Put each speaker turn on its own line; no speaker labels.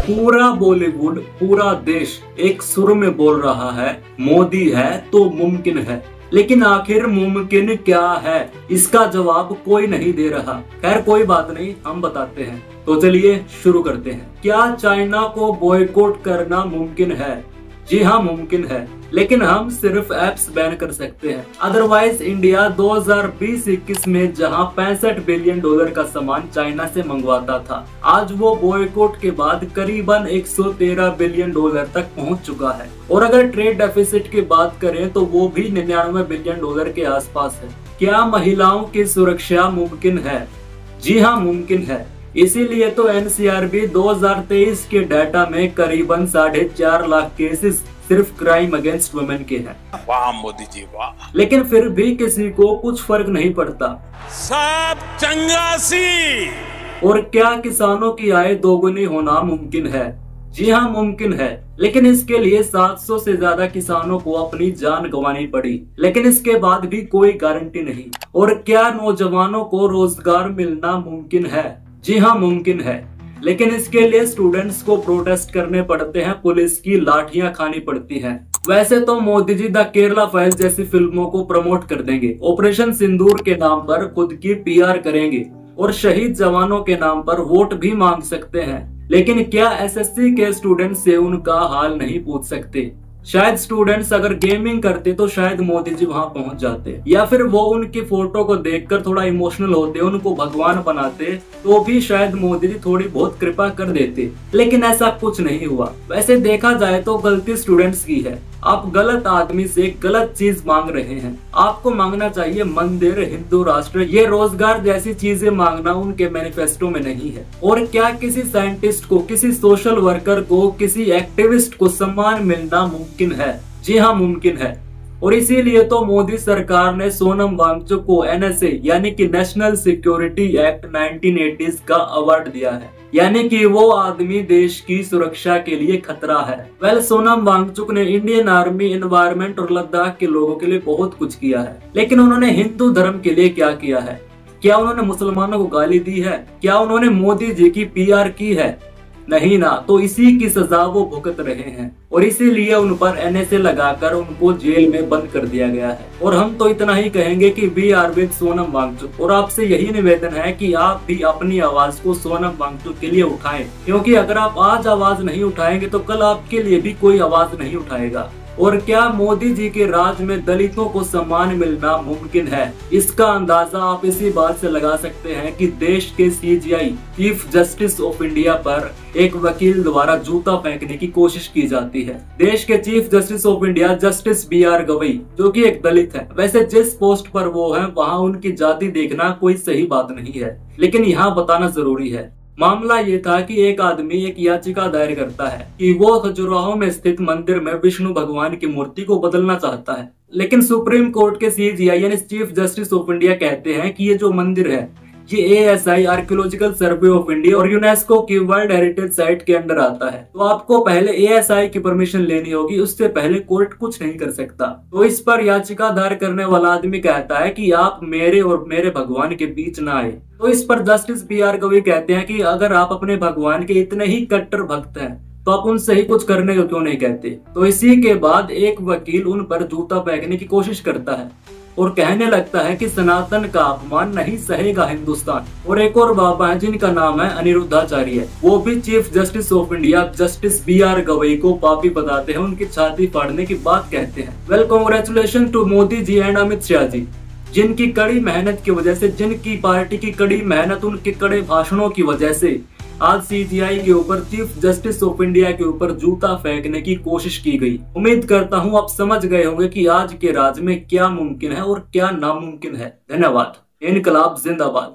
पूरा बॉलीवुड, पूरा देश एक सुर में बोल रहा है, मोदी है तो मुमकिन है। लेकिन आखिर मुमकिन क्या है, इसका जवाब कोई नहीं दे रहा। खैर कोई बात नहीं, हम बताते हैं। तो चलिए शुरू करते हैं। क्या चाइना को बॉयकॉट करना मुमकिन है? जी हाँ, मुमकिन है, लेकिन हम सिर्फ एप्स बैन कर सकते हैं। अदरवाइज इंडिया 2020-21 में जहां 65 बिलियन डॉलर का सामान चाइना से मंगवाता था, आज वो बॉयकॉट के बाद करीबन 113 बिलियन डॉलर तक पहुंच चुका है। और अगर ट्रेड डेफिसिट की बात करें तो वो भी 99 बिलियन डॉलर के आसपास है। क्या महिलाओं की सुरक्षा मुमकिन है? जी हाँ, मुमकिन है। इसीलिए तो एनसीआरबी 2023 के डाटा में करीबन 4.5 लाख केसेस सिर्फ क्राइम अगेंस्ट वुमेन के हैं।
वाह मोदी जी वाह।
लेकिन फिर भी किसी को कुछ फर्क नहीं पड़ता।
सब चंगासी।
और क्या किसानों की आय दोगुनी होना मुमकिन है? जी हाँ, मुमकिन है, लेकिन इसके लिए 700 से ज्यादा किसानों को अपनी जान गंवानी पड़ी। लेकिन इसके बाद भी कोई गारंटी नहीं। और क्या नौजवानों को रोजगार मिलना मुमकिन है? जी हाँ, मुमकिन है, लेकिन इसके लिए स्टूडेंट्स को प्रोटेस्ट करने पड़ते हैं, पुलिस की लाठियां खानी पड़ती हैं। वैसे तो मोदी जी द केरला फाइल्स जैसी फिल्मों को प्रमोट कर देंगे, ऑपरेशन सिंदूर के नाम पर खुद की पीआर करेंगे और शहीद जवानों के नाम पर वोट भी मांग सकते हैं। लेकिन क्या एसएससी के स्टूडेंट से उनका हाल नहीं पूछ सकते? शायद स्टूडेंट्स अगर गेमिंग करते तो शायद मोदी जी वहां पहुंच जाते, या फिर वो उनकी फोटो को देखकर थोड़ा इमोशनल होते, उनको भगवान बनाते, तो भी शायद मोदी जी थोड़ी बहुत कृपा कर देते। लेकिन ऐसा कुछ नहीं हुआ। वैसे देखा जाए तो गलती स्टूडेंट्स की है। आप गलत आदमी से गलत चीज मांग रहे हैं। आपको मांगना चाहिए मंदिर, हिंदू राष्ट्र, ये रोजगार जैसी चीजें मांगना उनके मैनिफेस्टो में नहीं है। और क्या किसी साइंटिस्ट को, किसी सोशल वर्कर को, किसी एक्टिविस्ट को सम्मान मिलना मुमकिन है? जी हाँ, मुमकिन है। और इसीलिए तो मोदी सरकार ने सोनम वांगचुक को एनएसए यानी कि नेशनल सिक्योरिटी एक्ट 1980 का अवार्ड दिया है, यानी कि वो आदमी देश की सुरक्षा के लिए खतरा है। सोनम वांगचुक ने इंडियन आर्मी, एनवायरमेंट और लद्दाख के लोगों के लिए बहुत कुछ किया है, लेकिन उन्होंने हिंदू धर्म के लिए क्या किया है? क्या उन्होंने मुसलमानों को गाली दी है? क्या उन्होंने मोदी जी की पीआर की है? नहीं ना। तो इसी की सजा वो भुगत रहे हैं और इसीलिए उन पर एनएसए लगाकर उनको जेल में बंद कर दिया गया है। और हम तो इतना ही कहेंगे कि we are with Sonam Wangchuk. और आपसे यही निवेदन है कि आप भी अपनी आवाज को सोनम वांगचुक के लिए उठाएं, क्योंकि अगर आप आज आवाज नहीं उठाएंगे तो कल आपके लिए भी कोई आवाज नहीं उठाएगा। और क्या मोदी जी के राज में दलितों को सम्मान मिलना मुमकिन है? इसका अंदाजा आप इसी बात से लगा सकते हैं कि देश के CGI, chief justice of India पर एक वकील द्वारा जूता फेंकने की कोशिश की जाती है। देश के chief justice of India justice B R Gavai, जो कि एक दलित है। वैसे जिस पोस्ट पर वो है वहाँ उनकी जाति देखना कोई सही बात नहीं है, लेकिन यहाँ बताना जरूरी है। मामला ये था कि एक आदमी एक याचिका दायर करता है कि वो खजुराहो में स्थित मंदिर में विष्णु भगवान की मूर्ति को बदलना चाहता है। लेकिन सुप्रीम कोर्ट के सीजीआई यानी चीफ जस्टिस ऑफ इंडिया कहते हैं कि ये जो मंदिर है ये ASI archaeological survey of India और यूनेस्को की वर्ल्ड हेरिटेज साइट के अंडर आता है। तो आपको पहले एएसआई की परमिशन लेनी होगी, उससे पहले कोर्ट कुछ नहीं कर सकता। तो इस पर याचिका दायर करने वाला आदमी कहता है कि आप मेरे और मेरे भगवान के बीच ना आए। तो इस पर जस्टिस बीआर गवई कहते हैं कि अगर आप अपने भगवान के इतने ही कट्टर भक्त हैं तो आप उनसे ही कुछ करने को क्यों नहीं कहते? तो इसी के बाद एक वकील उन पर जूता फेंकने की कोशिश करता है और कहने लगता है कि सनातन का अपमान नहीं सहेगा हिंदुस्तान। और एक और बाबा है जिनका नाम है अनिरुद्धाचार्य, वो भी chief justice of India justice B R Gavai को पापी बताते हैं, उनकी छाती फाड़ने की बात कहते हैं। Well, congratulation to Modi ji and Amit Shah ji, जिनकी कड़ी मेहनत की वजह से, जिनकी पार्टी की कड़ी मेहनत, उनके कड़े भाषणों की वजह से आज सीजीआई के ऊपर, चीफ जस्टिस ऑफ इंडिया के ऊपर जूता फेंकने की कोशिश की गई। उम्मीद करता हूं आप समझ गए होंगे कि आज के राज में क्या मुमकिन है और क्या नामुमकिन है। धन्यवाद। इनकलाब जिंदाबाद।